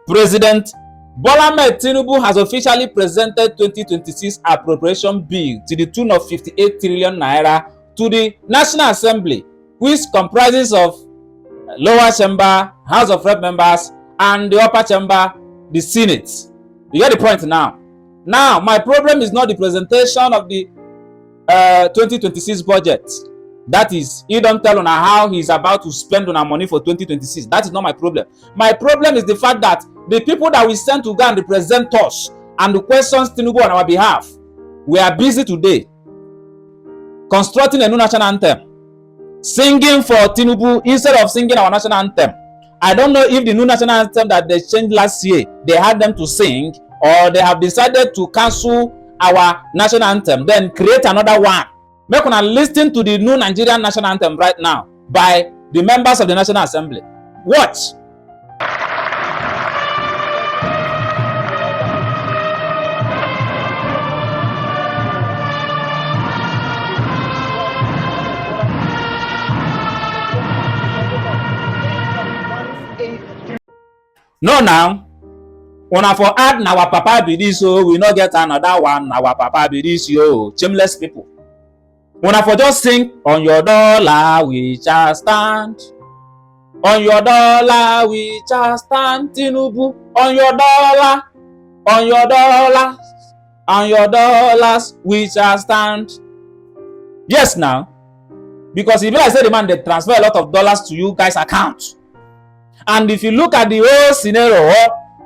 President Bola Ahmed Tinubu has officially presented 2026 appropriation bill to the tune of 58 trillion naira to the National Assembly, which comprises of lower chamber, House of Rep members, and the upper chamber, the Senate. You get the point now. Now, my problem is not the presentation of the 2026 budget. That is, he don't tell on how he's about to spend on our money for 2026. That is not my problem. My problem is the fact that the people that we sent to go and represent us and the questions Tinubu on our behalf, we are busy today constructing a new national anthem, singing for Tinubu instead of singing our national anthem. I don't know if the new national anthem that they changed last year, they had them to sing, or they have decided to cancel our national anthem, then create another one. Make una listen to the new Nigerian national anthem right now by the members of the National Assembly. Watch. No, now, una for add na our papa be this, so we not get another one. Our papa be this, yo, shameless people. Una for just sing, on your dollar we shall stand. On your dollar we shall stand, Tinubu. On your dollar, on your dollar, on your dollars we shall stand. Yes, now, because if I say the man, they transfer a lot of dollars to you guys' account. And if you look at the whole scenario,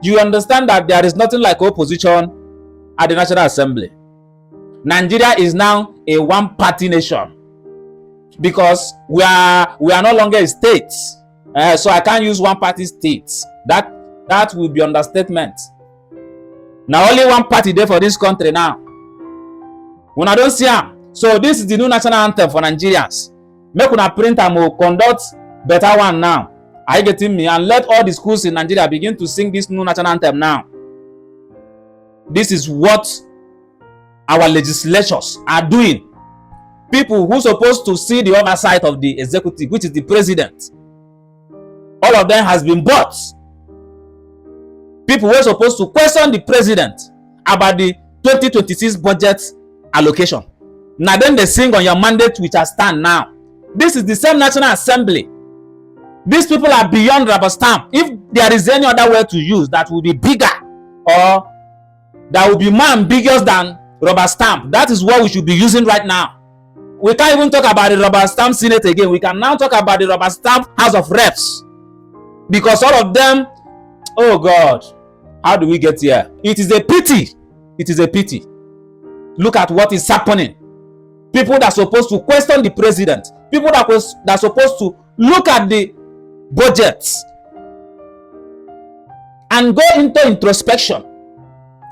you understand that there is nothing like opposition at the National Assembly. Nigeria is now a one-party nation because we are no longer a state. So I can't use one-party states. That will be understatement. Now only one party there for this country now. When I don't see them, so this is the new national anthem for Nigerians. Make una print and we'll conduct better one now. Are you getting me? And let all the schools in Nigeria begin to sing this new national anthem now. This is what our legislatures are doing. People who are supposed to see the other side of the executive, which is the president, all of them has been bought. People who are supposed to question the president about the 2026 budget allocation. Now then they sing on your mandate which has stand now. This is the same National Assembly. These people are beyond rubber stamp. If there is any other word to use that will be bigger or that will be more ambiguous than rubber stamp, that is what we should be using right now. We can't even talk about the rubber stamp Senate again. We can now talk about the rubber stamp House of Reps. Because all of them, oh God, how do we get here? It is a pity. It is a pity. Look at what is happening. People that are supposed to question the president, people that are supposed to look at the budgets and go into introspection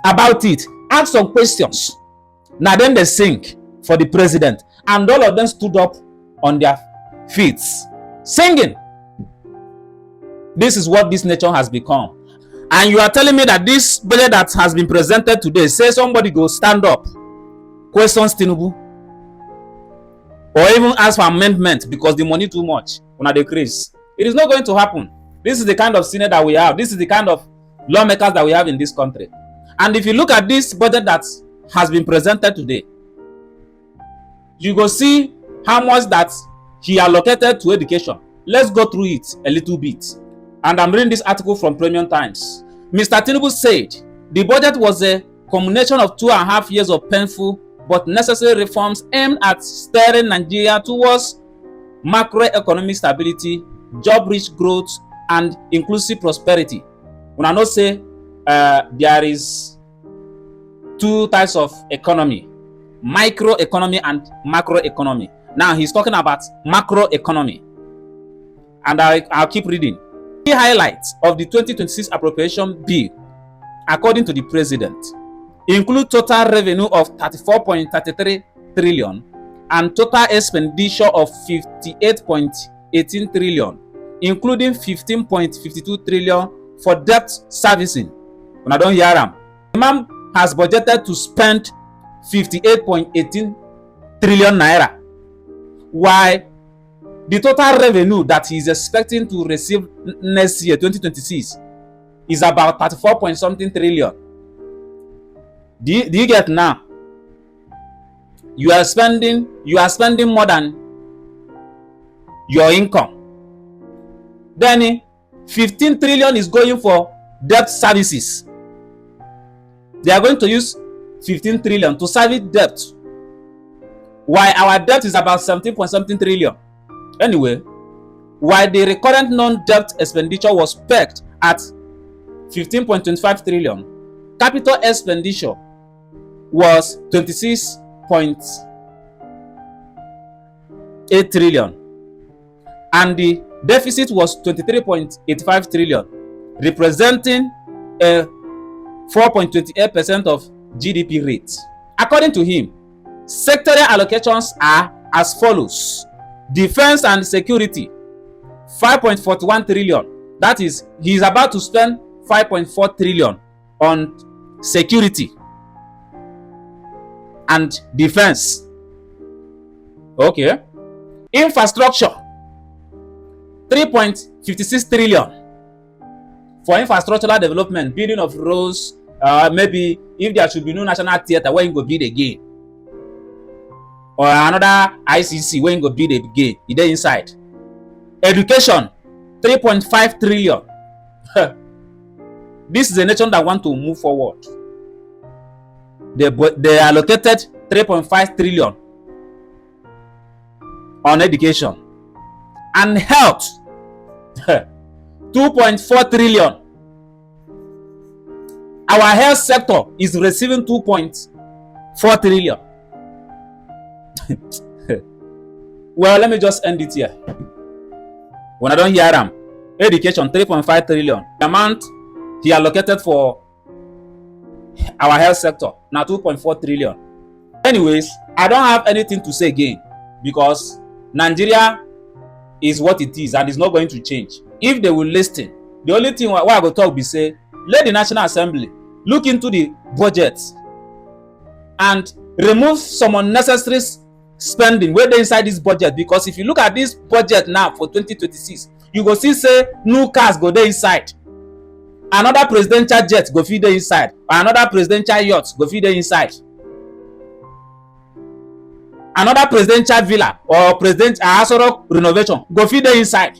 about it, ask some questions. Now then they sing for the president, and all of them stood up on their feet singing. This is what this nation has become. And you are telling me that this budget that has been presented today, say somebody go stand up, questions Tinubu, or even ask for amendment because the money too much on a decrease. It is not going to happen. This is the kind of Senate that we have. This is the kind of lawmakers that we have in this country. And if you look at this budget that has been presented today, you go see how much that he allocated to education. Let's go through it a little bit. And I'm reading this article from Premium Times. Mr. Tinubu said the budget was a culmination of 2.5 years of painful but necessary reforms aimed at steering Nigeria towards macroeconomic stability, job-rich growth, and inclusive prosperity. When I know say there is two types of economy, microeconomy and macroeconomy. Now he's talking about macroeconomy. And I'll keep reading. The highlights of the 2026 appropriation bill, according to the president, include total revenue of 34.33 trillion and total expenditure of 58.18 trillion, including 15.52 trillion for debt servicing. When I don't hear them, the man has budgeted to spend 58.18 trillion naira, while the total revenue that he is expecting to receive next year, 2026, is about 34 point something trillion. Do you get now? You are spending more than your income. Then 15 trillion is going for debt services. They are going to use 15 trillion to service debt. Why our debt is about 17 point something trillion. Anyway, while the recurrent non-debt expenditure was pegged at 15.25 trillion, capital expenditure was 26.8 trillion, and the deficit was 23.85 trillion, representing a 4.28% of GDP rate. According to him, sectoral allocations are as follows: defense and security, 5.41 trillion. That is, he is about to spend 5.4 trillion on security and defense. Okay. Infrastructure, 3.56 trillion for infrastructural development, building of roads. Maybe if there should be no national theater, where you go build again, or another ICC, where you go build again, is there inside. Education, 3.5 trillion. This is a nation that want to move forward. They allocated 3.5 trillion on education. And health, 2.4 trillion. Our health sector is receiving 2.4 trillion. Well, let me just end it here. When I don't hear them, education 3.5 trillion. The amount he allocated for our health sector now 2.4 trillion. Anyways, I don't have anything to say again, because Nigeria is what it is and it's not going to change. If they will listen, the only thing what I will talk be say, let the National Assembly look into the budget and remove some unnecessary spending where they inside this budget. Because if you look at this budget now for 2026, you go see say new cars go there inside, another presidential jet go fit there inside, another presidential yacht go fit there inside, another presidential villa or president Asoro renovation go fit there inside.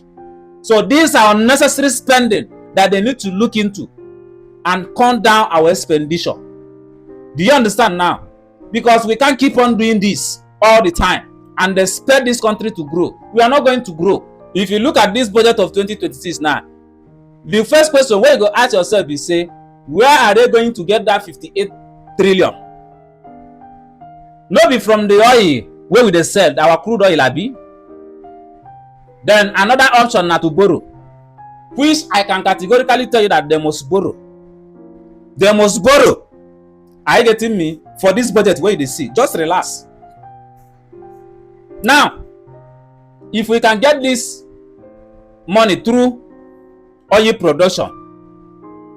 So these are unnecessary spending that they need to look into and cut down our expenditure. Do you understand now? Because we can't keep on doing this all the time and expect this country to grow. We are not going to grow. If you look at this budget of 2026 now, the first question where you go ask yourself is say, where are they going to get that 58 trillion? No be from the oil where we dey sell our crude oil abi. Then another option na to borrow, which I can categorically tell you that they must borrow. They must borrow. Are you getting me? For this budget where you see, just relax. Now, if we can get this money through oil production,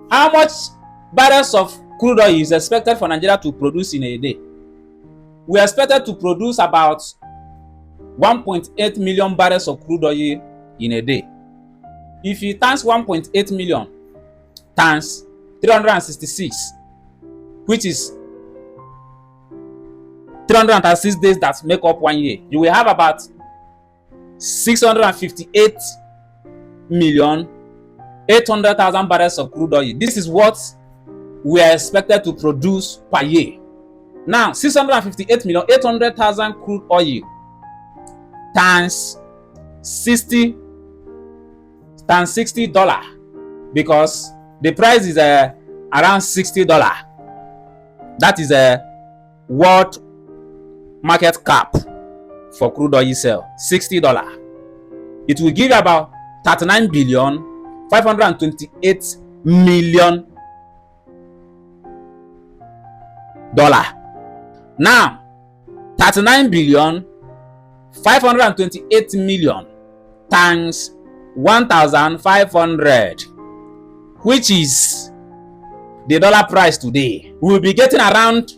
how much barrels of crude oil is expected for Nigeria to produce in a day? We are expected to produce about 1.8 million barrels of crude oil in a day. If you times 1.8 million times 366, which is 306 days that make up 1 year, you will have about 658,800,000 barrels of crude oil. This is what we are expected to produce per year. Now, 658,800,000 crude oil times $60, because the price is around $60. That is a world market cap for crude oil sale, $60. It will give about 39,528,000,000 dollars. Now, 39,528,000,000 times 1,500, which is the dollar price today, we will be getting around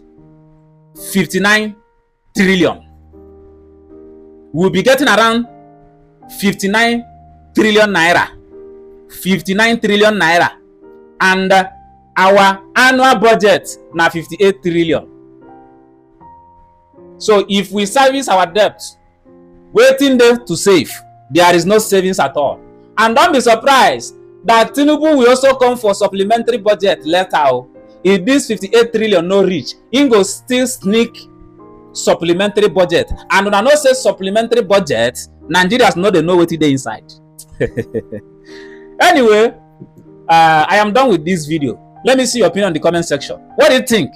59 trillion. We will be getting around 59 trillion naira. 59 trillion naira. and our annual budget na 58 trillion. So if we service our debt, waiting there to save, there is no savings at all. And don't be surprised that Tinubu will also come for supplementary budget later. If this 58 trillion no reach, he go still sneak supplementary budget. And when I know say supplementary budget, Nigerians know they know what they inside. Anyway, I am done with this video. Let me see your opinion in the comment section. What do you think?